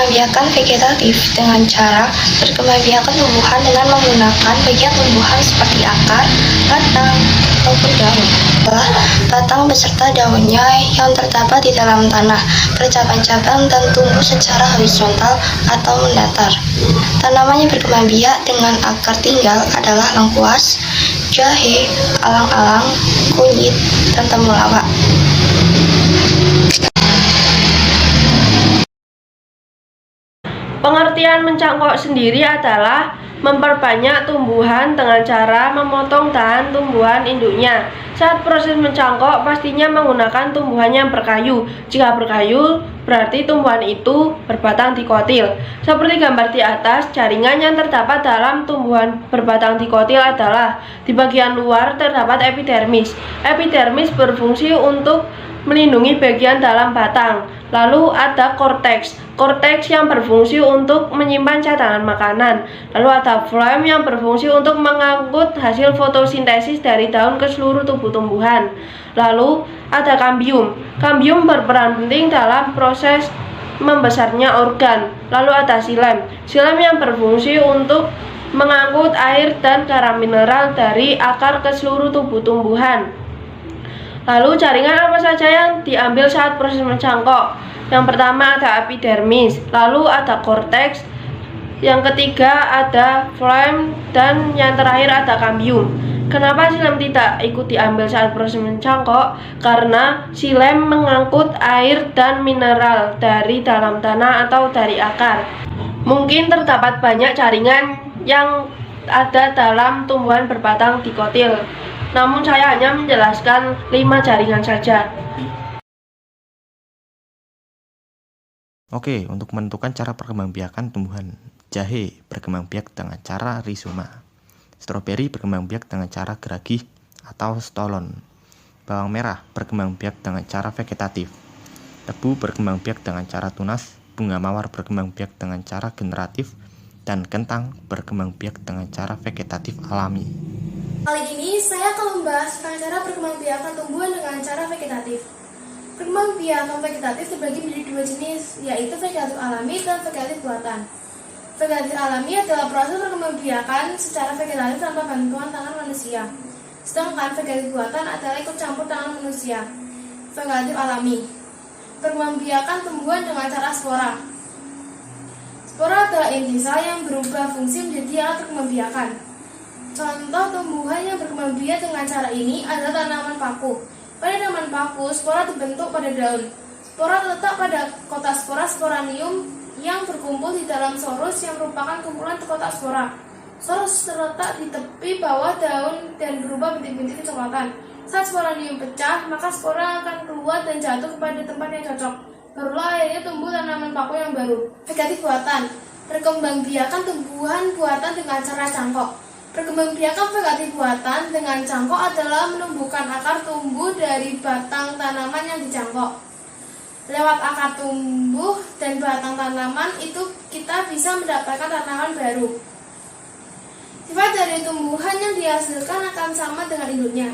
Perkembangbiakan vegetatif dengan cara perkembangbiakan tumbuhan dengan menggunakan bagian tumbuhan seperti akar, batang, ataupun daun. Batang beserta daunnya yang terdapat di dalam tanah, bercabang-cabang dan tumbuh secara horizontal atau mendatar. Tanaman yang berkembang biak dengan akar tinggal adalah lengkuas, jahe, alang-alang, kunyit, dan temulawak. Pengertian mencangkok sendiri adalah memperbanyak tumbuhan dengan cara memotong dahan tumbuhan induknya. Saat proses mencangkok, pastinya menggunakan tumbuhan yang berkayu. Jika berkayu, berarti tumbuhan itu berbatang dikotil. Seperti gambar di atas, jaringan yang terdapat dalam tumbuhan berbatang dikotil adalah di bagian luar terdapat epidermis. Epidermis berfungsi untuk melindungi bagian dalam batang. Lalu ada korteks. Korteks yang berfungsi untuk menyimpan cadangan makanan. Lalu ada phloem yang berfungsi untuk mengangkut hasil fotosintesis dari daun ke seluruh tubuh tumbuhan. Lalu ada kambium. Kambium berperan penting dalam proses membesarnya organ. Lalu ada xilem. Xilem yang berfungsi untuk mengangkut air dan garam mineral dari akar ke seluruh tubuh tumbuhan. Lalu jaringan apa saja yang diambil saat proses mencangkok? Yang pertama ada epidermis, lalu ada korteks, yang ketiga ada phloem, dan yang terakhir ada kambium. Kenapa xilem tidak ikut diambil saat proses mencangkok? Karena xilem mengangkut air dan mineral dari dalam tanah atau dari akar. Mungkin terdapat banyak jaringan yang ada dalam tumbuhan berbatang dikotil. Namun saya hanya menjelaskan 5 jaringan saja. Oke, untuk menentukan cara perkembangbiakan tumbuhan, jahe berkembang biak dengan cara rizoma, stroberi berkembang biak dengan cara geragih atau stolon, bawang merah berkembang biak dengan cara vegetatif, tebu berkembang biak dengan cara tunas, bunga mawar berkembang biak dengan cara generatif, dan kentang berkembang biak dengan cara vegetatif alami. Kali ini saya akan membahas tentang cara perkembangbiakan tumbuhan dengan cara vegetatif. Perkembangbiakan vegetatif terbagi menjadi 2 jenis, yaitu vegetatif alami dan vegetatif buatan. Vegetatif alami adalah proses perkembangbiakan secara vegetatif tanpa bantuan tangan manusia. Sedangkan vegetatif buatan adalah ikut campur tangan manusia. Vegetatif alami, perkembangbiakan tumbuhan dengan cara spora. Spora adalah inti sel yang berubah fungsi menjadi alat perkembangbiakan. Contoh tumbuhan yang berkembang biak dengan cara ini adalah tanaman paku. Pada tanaman paku, spora terbentuk pada daun. Spora terletak pada kotak spora sporanium yang berkumpul di dalam sorus yang merupakan kumpulan kotak spora. Sorus terletak di tepi bawah daun dan berubah bintik-bintik kecoklatan. Saat sporanium pecah, maka spora akan keluar dan jatuh kepada tempat yang cocok. Barulah akhirnya tumbuh tanaman paku yang baru. Vegetatif buatan, perkembangbiakan tumbuhan buatan dengan cara cangkok. Perkembangbiakan vegetatif buatan dengan cangkok adalah menumbuhkan akar tumbuh dari batang tanaman yang dicangkok. Lewat akar tumbuh dan batang tanaman itu kita bisa mendapatkan tanaman baru. Sifat dari tumbuhan yang dihasilkan akan sama dengan induknya.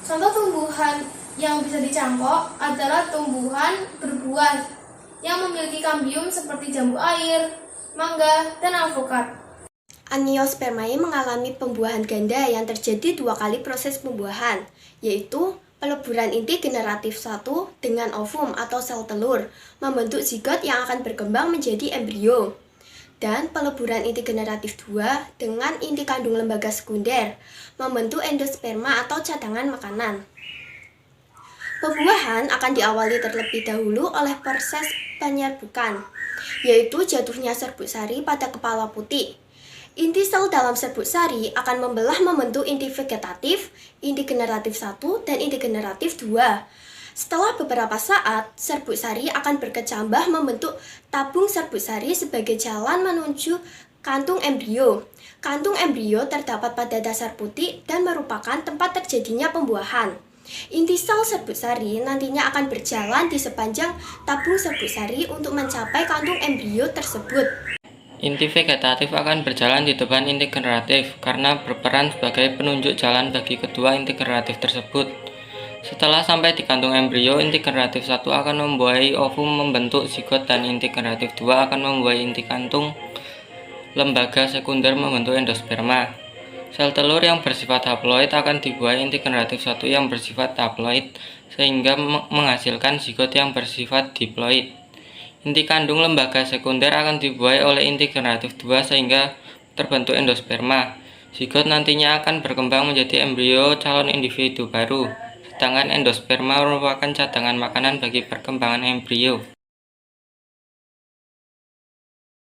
Contoh tumbuhan yang bisa dicangkok adalah tumbuhan berbuah yang memiliki kambium seperti jambu air, mangga, dan alpukat. Angiospermae mengalami pembuahan ganda yang terjadi 2 kali proses pembuahan, yaitu peleburan inti generatif 1 dengan ovum atau sel telur, membentuk zigot yang akan berkembang menjadi embrio, dan peleburan inti generatif 2 dengan inti kandung lembaga sekunder, membentuk endosperma atau cadangan makanan. Pembuahan akan diawali terlebih dahulu oleh proses penyerbukan, yaitu jatuhnya serbuk sari pada kepala putih. Inti sel dalam serbuk sari akan membelah membentuk inti vegetatif, inti generatif 1, dan inti generatif 2. Setelah beberapa saat, serbuk sari akan berkecambah membentuk tabung serbuk sari sebagai jalan menuju kantung embrio. Kantung embrio terdapat pada dasar putih dan merupakan tempat terjadinya pembuahan. Inti sel serbuk sari nantinya akan berjalan di sepanjang tabung serbuk sari untuk mencapai kantung embrio tersebut. Inti vegetatif akan berjalan di depan inti generatif karena berperan sebagai penunjuk jalan bagi kedua inti generatif tersebut. Setelah sampai di kantung embrio, inti generatif 1 akan membuahi ovum membentuk zigot dan inti generatif 2 akan membuahi inti kantung lembaga sekunder membentuk endosperma. Sel telur yang bersifat haploid akan dibuahi inti generatif 1 yang bersifat haploid sehingga menghasilkan zigot yang bersifat diploid. Inti kandung lembaga sekunder akan dibuahi oleh inti generatif 2 sehingga terbentuk endosperma. Zigot nantinya akan berkembang menjadi embrio calon individu baru. Sedangkan endosperma merupakan cadangan makanan bagi perkembangan embrio.